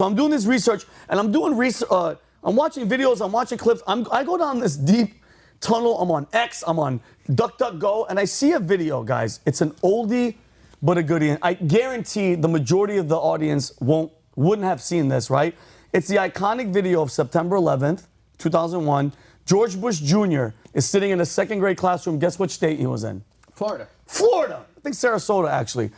So I'm doing this research, and I'm doing I'm watching videos, I'm watching clips. I go down this deep tunnel. I'm on X, I'm on DuckDuckGo, and I see a video, guys. It's an oldie but a goodie. And I guarantee the majority of the audience wouldn't have seen this, right? It's the iconic video of September 11th, 2001. George Bush Jr. is sitting in a second grade classroom. Guess which state he was in? Florida. Florida. I think Sarasota, actually.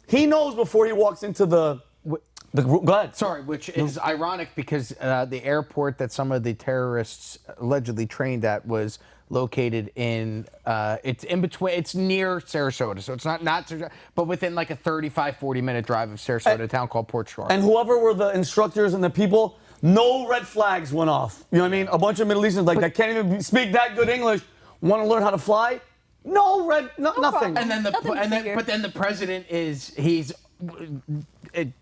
He knows before he walks into the go ahead. Sorry, which is ironic because the airport that some of the terrorists allegedly trained at was located in, it's in between, it's near Sarasota. So it's not Sarasota, but within like a 35, 40-minute drive of Sarasota, a town called Port Shore. And whoever were the instructors and the people, no red flags went off. You know what I mean? A bunch of Middle Easterns like that can't even speak that good English, want to learn how to fly. Nothing. And then but then the president he's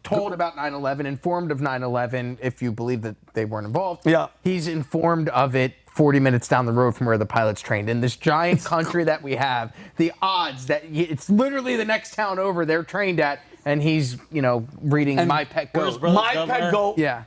told about 9/11, informed of 9/11. If you believe that they weren't involved, yeah, he's informed of it 40 minutes down the road from where the pilots trained. In this giant country that we have, the odds that it's literally the next town over they're trained at, and he's reading My Pet Goat. My Pet Goat. Yeah.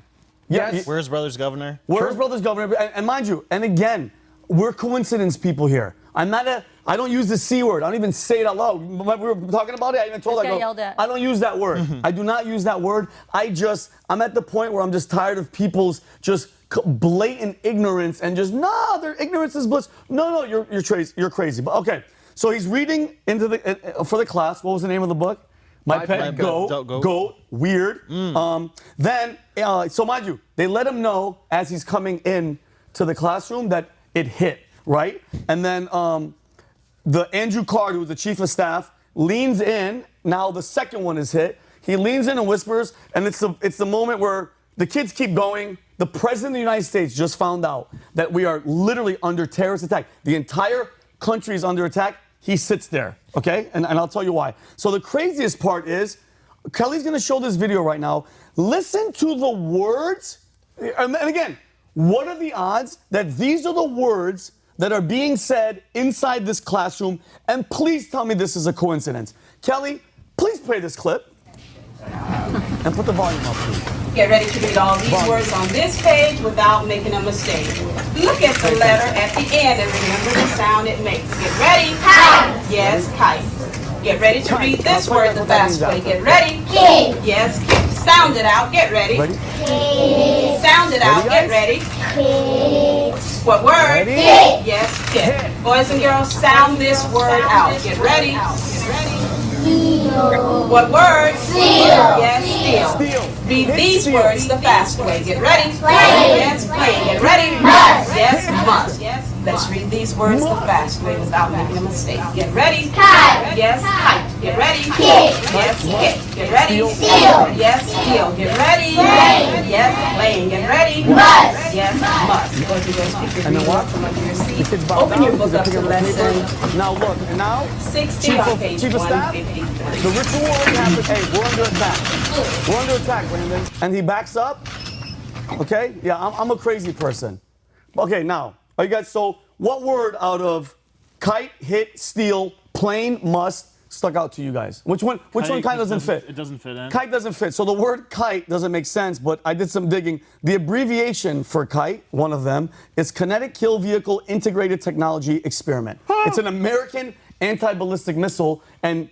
Yes. Where's Brothers Governor? Where's Brothers Governor? And mind you, and again, we're coincidence people here. I don't use the C word. I don't even say it out loud. We were talking about it. I even told her, I don't use that word. I do not use that word. I'm at the point where I'm just tired of people's just blatant ignorance and just, their ignorance is bliss. No, you're crazy. But okay, so he's reading for the class. What was the name of the book? My Pet Goat. Weird. Then, so mind you, they let him know as he's coming in to the classroom that it hit, right? And then the Andrew Card, who was the chief of staff, leans in. Now the second one is hit. He leans in and whispers, and it's the moment where the kids keep going. The president of the United States just found out that we are literally under terrorist attack. The entire country is under attack. He sits there, okay? And I'll tell you why. So the craziest part is, Kelly's gonna show this video right now. Listen to the words. And again, what are the odds that these are the words that are being said inside this classroom? And please tell me this is a coincidence. Kelly, please play this clip. And put the volume up, please. Get ready to read all these words on this page without making a mistake. Look at the letter at the end and remember the sound it makes. Get ready. Kite. Yes, kite. Get ready to read this word the fast way. Get ready. Kid. Yes, kid. Sound it out. Get ready. Kid. Sound it out. Get ready. Kid. What word? Kid. Yes, kid. Boys and girls, sound this word out. Get ready. Get ready. Steal. What word? Steal. Yes, steal. Read these words the fast way. Get ready. Play. Yes, play. Get ready. Must. Yes, must. Yes. Let's read these words the fast way without making a mistake. Get ready. Kite. Yes, kite. Get ready. Kick. Yes, kick. Get ready. Steal. Yes, steal. Get ready. Play. Yes, playing. Get ready. Must. Yes, must. And then what? Open your book up to lesson. Now look, and now 16 on page Chief of Staff, 153. the ritual already happened. Hey, we're under attack. We're under attack, Brandon. And he backs up. Okay? Yeah, I'm a crazy person. Okay, now, all you guys, so what word out of kite, hit, steal, plane, must stuck out to you guys? Which one kind of doesn't fit? It doesn't fit in. Kite doesn't fit. So the word kite doesn't make sense, but I did some digging. The abbreviation for kite, one of them, is Kinetic Kill Vehicle Integrated Technology Experiment. It's an American anti-ballistic missile. And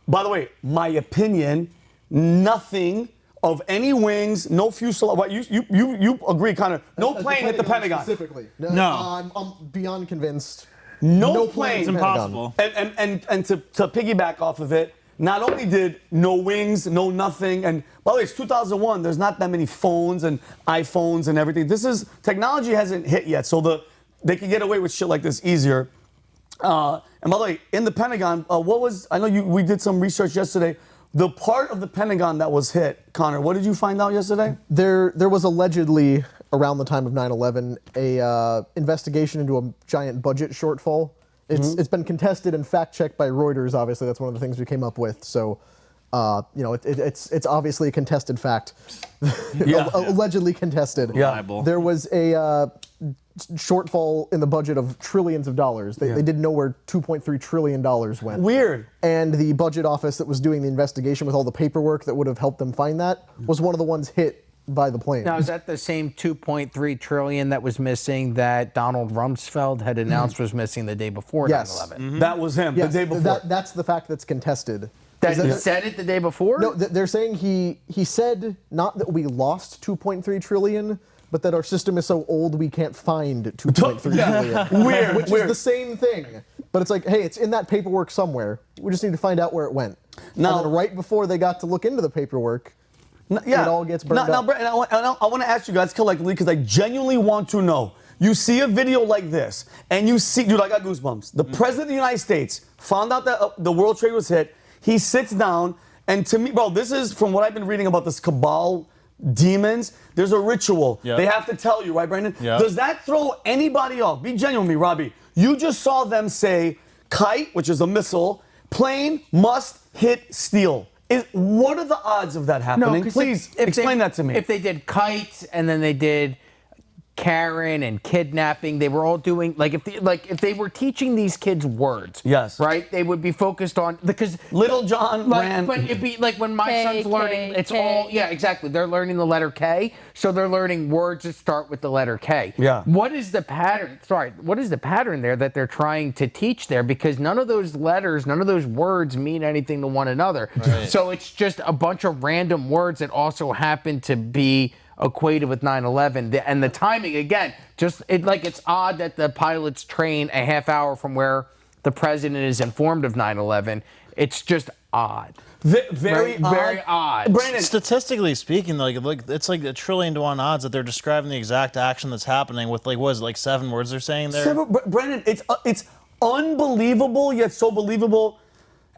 by the way, my opinion, nothing of any wings, no fuselage. You agree, kind of. No plane hit the Pentagon. Specifically. No. I'm beyond convinced. No plane. It's impossible. And to piggyback off of it, not only did no wings, no nothing, and by the way, it's 2001. There's not that many phones and iPhones and everything. Technology hasn't hit yet, so they can get away with shit like this easier. And by the way, in the Pentagon, I know we did some research yesterday. The part of the Pentagon that was hit, Connor, what did you find out yesterday? There was allegedly, around the time of 9/11, a investigation into a giant budget shortfall. It's been contested and fact-checked by Reuters, obviously. That's one of the things we came up with. So It's obviously a contested fact, Yeah. allegedly contested. Yeah. There was a shortfall in the budget of trillions of dollars. They didn't know where $2.3 trillion went. Weird. And the budget office that was doing the investigation with all the paperwork that would have helped them find that was one of the ones hit by the plane. Now, is that the same 2.3 trillion that was missing that Donald Rumsfeld had announced was missing the day before 9/11? That was him Yes, the day before. that's the fact that's contested. That he said it the day before? No, they're saying he said not that we lost 2.3 trillion, but that our system is so old we can't find 2.3 trillion. Weird. Which is the same thing. But it's like, hey, it's in that paperwork somewhere. We just need to find out where it went. Now, and then right before they got to look into the paperwork, it all gets burned up. Now, Brent, I want to ask you guys collectively because I genuinely want to know. You see a video like this, and you see, dude, I got goosebumps. The President of the United States found out that the World Trade was hit. He sits down, and to me, bro, this is from what I've been reading about this cabal demons. There's a ritual. Yep. They have to tell you, right, Brandon? Yep. Does that throw anybody off? Be genuine with me, Robbie. You just saw them say kite, which is a missile, plane must hit steel. What are the odds of that happening? Please explain that to me. If they did kite and then they did Karen and kidnapping, they were all doing if they were teaching these kids words. Yes. Right? They would be focused on because Little John ran. But it'd be like when my K, son's learning, it's K. all exactly. They're learning the letter K, so they're learning words that start with the letter K. Yeah. What is the pattern? What is the pattern there that they're trying to teach there? Because none of those letters, none of those words mean anything to one another. Right. So it's just a bunch of random words that also happen to be equated with 9/11, and the timing again. It's odd that the pilots train a half hour from where the president is informed of 9/11. It's just odd. Very odd. Very odd. Brandon, Statistically speaking, it's like a 1,000,000,000 to 1 odds that they're describing the exact action that's happening with what is it, 7 words they're saying there? Brandon, it's unbelievable yet so believable.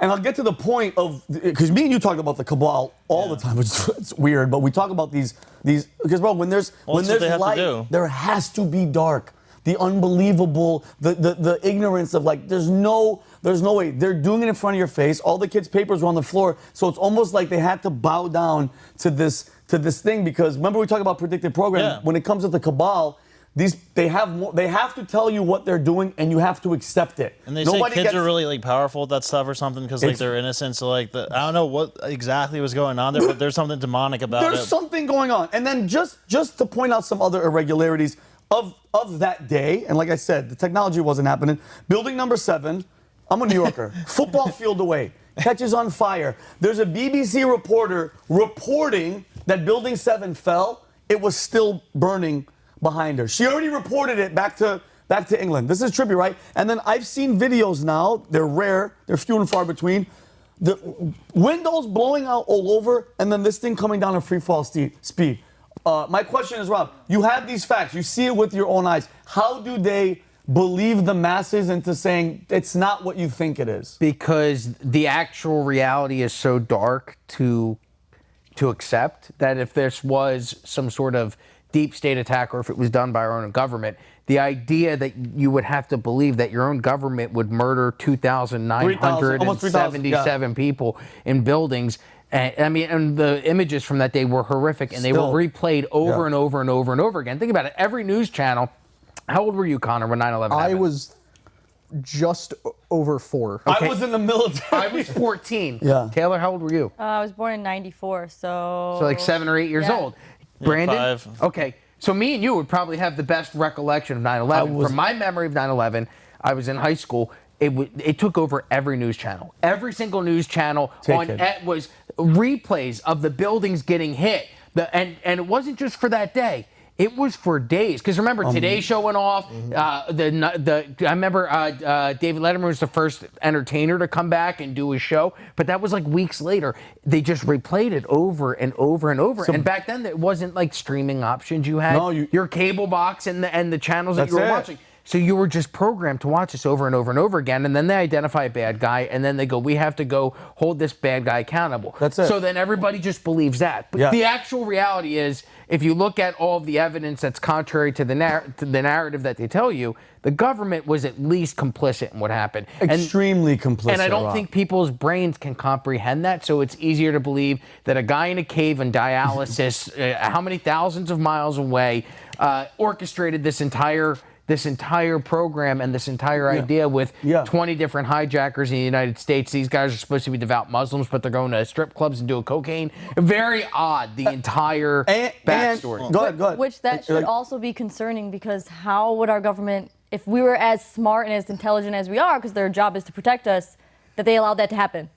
And I'll get to the point of, because me and you talk about the cabal all the time, which is it's weird, but we talk about these because bro, when there's light, there has to be dark. The unbelievable, the ignorance of there's no way. They're doing it in front of your face. All the kids' papers were on the floor, so it's almost like they had to bow down to this thing because remember we talk about predictive programming. When it comes to the cabal, they have to tell you what they're doing, and you have to accept it. And they say kids are really powerful with that stuff or something because they're innocent. So I don't know what exactly was going on there, but there's something demonic about it. There's something going on. And then just to point out some other irregularities of that day, and like I said, the technology wasn't happening. Building number 7, I'm a New Yorker, football field away, catches on fire. There's a BBC reporter reporting that Building 7 fell. It was still burning behind her. She already reported it back to England. This is trippy, right? And then I've seen videos now. They're rare. They're few and far between. The windows blowing out all over, and then this thing coming down at free fall speed. My question is, Rob, you have these facts. You see it with your own eyes. How do they believe the masses into saying it's not what you think it is? Because the actual reality is so dark to accept that if this was some sort of deep state attack or if it was done by our own government, the idea that you would have to believe that your own government would murder 2,977 people in buildings. And the images from that day were horrific, and they were replayed over and over and over and over again. Think about it. Every news channel. How old were you, Connor, when 9/11 happened? I was just over 4. Okay. I was in the military. I was 14. Yeah. Taylor, how old were you? I was born in 94, so... So 7 or 8 years old. Brandon? 5. Okay. So me and you would probably have the best recollection of 9/11. From my memory of 9/11, I was in high school. It took over every news channel. Every single news channel was replays of the buildings getting hit. And it wasn't just for that day. It was for days. Because remember, Today's Show went off. I remember David Letterman was the first entertainer to come back and do his show. But that was weeks later. They just replayed it over and over and over. And back then, it wasn't streaming options. You had your cable box and the channels that you were watching. So you were just programmed to watch this over and over and over again, and then they identify a bad guy, and then they go, we have to go hold this bad guy accountable. That's it. So then everybody just believes that. But the actual reality is if you look at all of the evidence that's contrary to the narrative that they tell you, the government was at least complicit in what happened. Extremely complicit. And I don't think people's brains can comprehend that, so it's easier to believe that a guy in a cave on dialysis, how many thousands of miles away, orchestrated this entire program and this entire idea with 20 different hijackers in the United States. These guys are supposed to be devout Muslims, but they're going to strip clubs and doing cocaine. Very odd, the entire backstory. Go ahead. Which that should also be concerning, because how would our government, if we were as smart and as intelligent as we are, because their job is to protect us, that they allowed that to happen?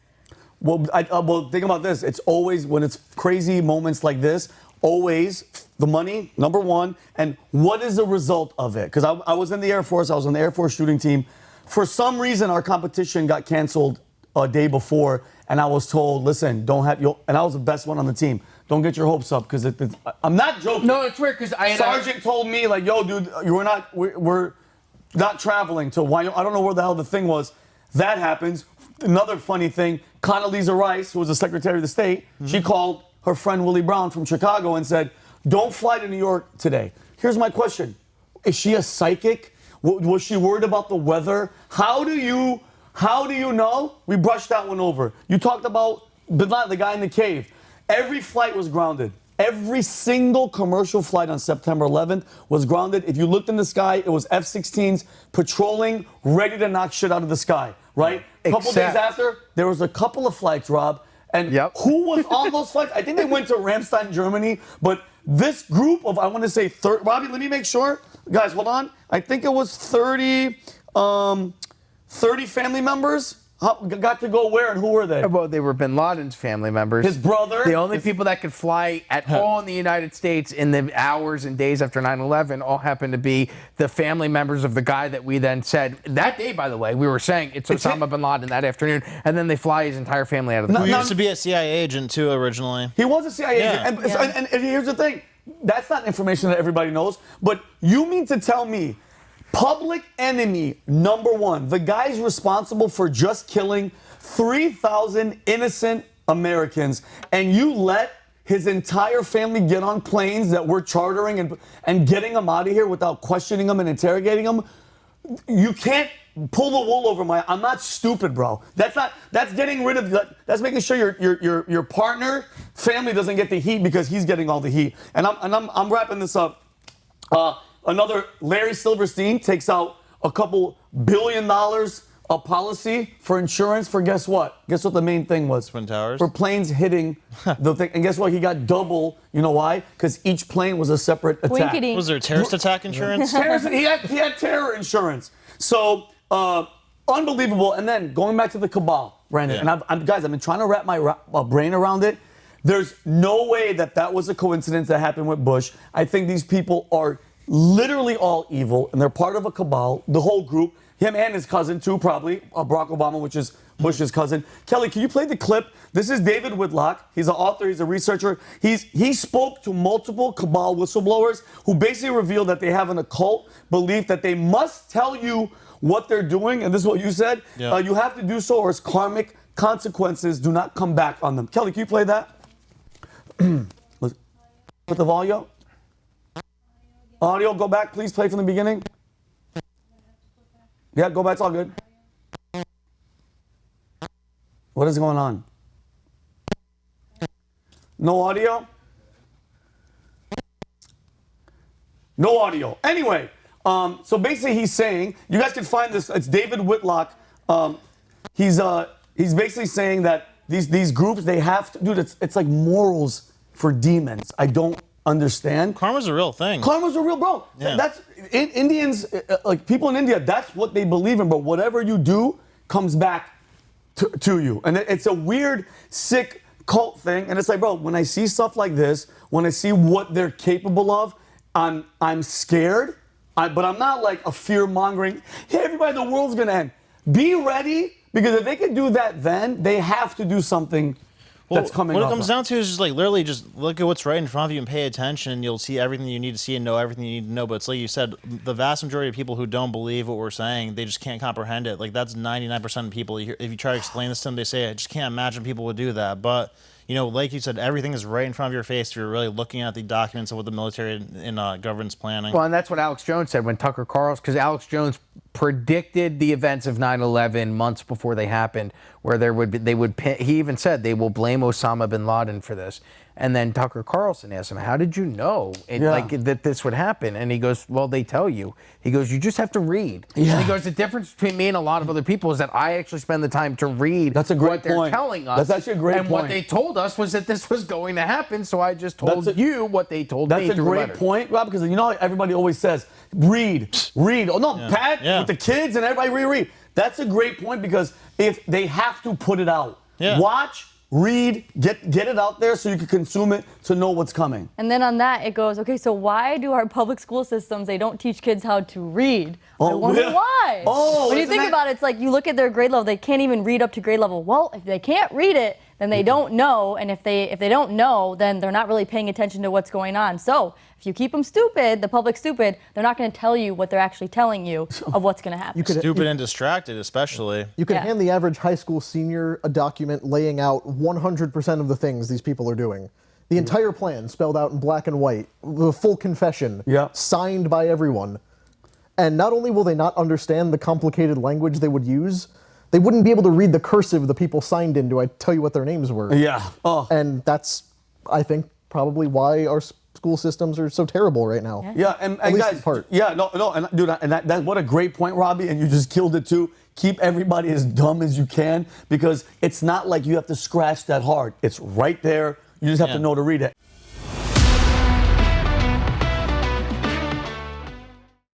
Well, well, think about this. It's always, when it's crazy moments like this, always the money, number one, and what is the result of it? Because I was in the Air Force. I was on the Air Force shooting team. For some reason, our competition got canceled a day before, and I was told, listen, don't have your, and I was the best one on the team. Don't get your hopes up, because I'm not joking. No, it's weird, because Sergeant told me, like, yo, dude, we're not traveling to Wyoming. I don't know where the hell the thing was. That happens. Another funny thing, Condoleezza Rice, who was the Secretary of the State, she called her friend Willie Brown from Chicago and said, don't fly to New York today. Here's my question. Is she a psychic? Was she worried about the weather? How do you know? We brushed that one over. You talked about Bin Laden, the guy in the cave. Every flight was grounded. Every single commercial flight on September 11th was grounded. If you looked in the sky, it was F-16s patrolling, ready to knock shit out of the sky, right? A couple days after, there was a couple of flights, Rob, and who was on those flights? I think they went to Ramstein, Germany, but this group of, I want to say, Robbie, let me make sure. Guys, hold on. I think it was 30 family members got to go where, and who were they? Well, they were Bin Laden's family members. His brother. The only people that could fly at all in the United States in the hours and days after 9/11 all happened to be the family members of the guy that we then said, that day, by the way, we were saying it's Osama Bin Laden that afternoon, and then they fly his entire family out of the He used to be a CIA agent, too, originally. He was a CIA agent. And here's the thing. That's not information that everybody knows, but you mean to tell me public enemy number one, the guy's responsible for just killing 3,000 innocent Americans, and you let his entire family get on planes that we're chartering and getting them out of here without questioning them and interrogating them? You can't pull the wool over my. I'm not stupid, bro. That's getting rid of. That's making sure your partner family doesn't get the heat because he's getting all the heat. And I'm wrapping this up. Another Larry Silverstein takes out a couple $1 billion of policy for insurance for guess what? Guess what the main thing was? Twin Towers? For planes hitting the thing. And guess what? He got double. You know why? Because each plane was a separate attack. Winkety. Was there terrorist attack insurance? He had terror insurance. So, unbelievable. And then going back to the cabal, Brandon, and I've been trying to wrap my brain around it. There's no way that was a coincidence that happened with Bush. I think these people are literally all evil, and they're part of a cabal, the whole group. Him and his cousin, too, probably, Barack Obama, which is Bush's cousin. Kelly, can you play the clip? This is David Whitlock. He's an author. He's a researcher. He spoke to multiple cabal whistleblowers who basically revealed that they have an occult belief that they must tell you what they're doing, and this is what you said. Yeah. You have to do so, or its karmic consequences do not come back on them. Kelly, can you play that? Put the volume. Audio, go back. Please play from the beginning. Yeah, go back. It's all good. What is going on? No audio? No audio. Anyway, so basically he's saying, you guys can find this, it's David Whitlock. He's basically saying that these groups, they have to, dude, it's like morals for demons. I don't understand. Karma's a real thing. Karma's a real, bro. Yeah. That's Indians, like people in India, that's what they believe in, bro. Whatever you do comes back to you. And it's a weird, sick cult thing. And it's like, bro, when I see stuff like this, when I see what they're capable of, I'm scared. But I'm not like a fear-mongering, hey, everybody, the world's gonna end. Be ready, because if they can do that then, they have to do something that's coming up. What it comes down to is just like literally just look at what's right in front of you and pay attention, and you'll see everything you need to see and know everything you need to know. But it's like you said, the vast majority of people who don't believe what we're saying, they just can't comprehend it. Like that's 99% of people. If you try to explain this to them, they say, I just can't imagine people would do that. But like you said, everything is right in front of your face if you're really looking at the documents of what the military and government's planning. Well, and that's what Alex Jones said when Tucker Carlson, because Alex Jones predicted the events of 9/11 months before they happened, where he even said they will blame Osama bin Laden for this. And then Tucker Carlson asked him, how did you know that this would happen? And he goes, well, they tell you. He goes, you just have to read. Yeah. And he goes, the difference between me and a lot of other people is that I actually spend the time to read what they're telling us. That's actually a great point. And what they told us was that this was going to happen, so I just told you what they told me. That's a great point, Rob, because everybody always says, read. Oh, no, Pat, with the kids and everybody reread. That's a great point because if they have to put it out, watch, read, get it out there so you can consume it to know what's coming. And then on that, it goes, okay, so why do our public school systems, they don't teach kids how to read? I wonder why. When you think about it, it's like you look at their grade level, they can't even read up to grade level. Well, if they can't read it, then they don't know. And if they don't know, then they're not really paying attention to what's going on. So if you keep them stupid, the public stupid, they're not going to tell you what they're actually telling you of what's going to happen. Stupid and distracted, especially. You can hand the average high school senior a document laying out 100% of the things these people are doing. The entire plan spelled out in black and white, the full confession, signed by everyone. And not only will they not understand the complicated language they would use, they wouldn't be able to read the cursive the people signed into. I tell you what their names were. Yeah. Oh. And that's, I think, probably why our school systems are so terrible right now. Yeah, and guys, and dude, and what a great point, Robbie, and you just killed it too. Keep everybody as dumb as you can because it's not like you have to scratch that hard. It's right there. You just have to know to read it.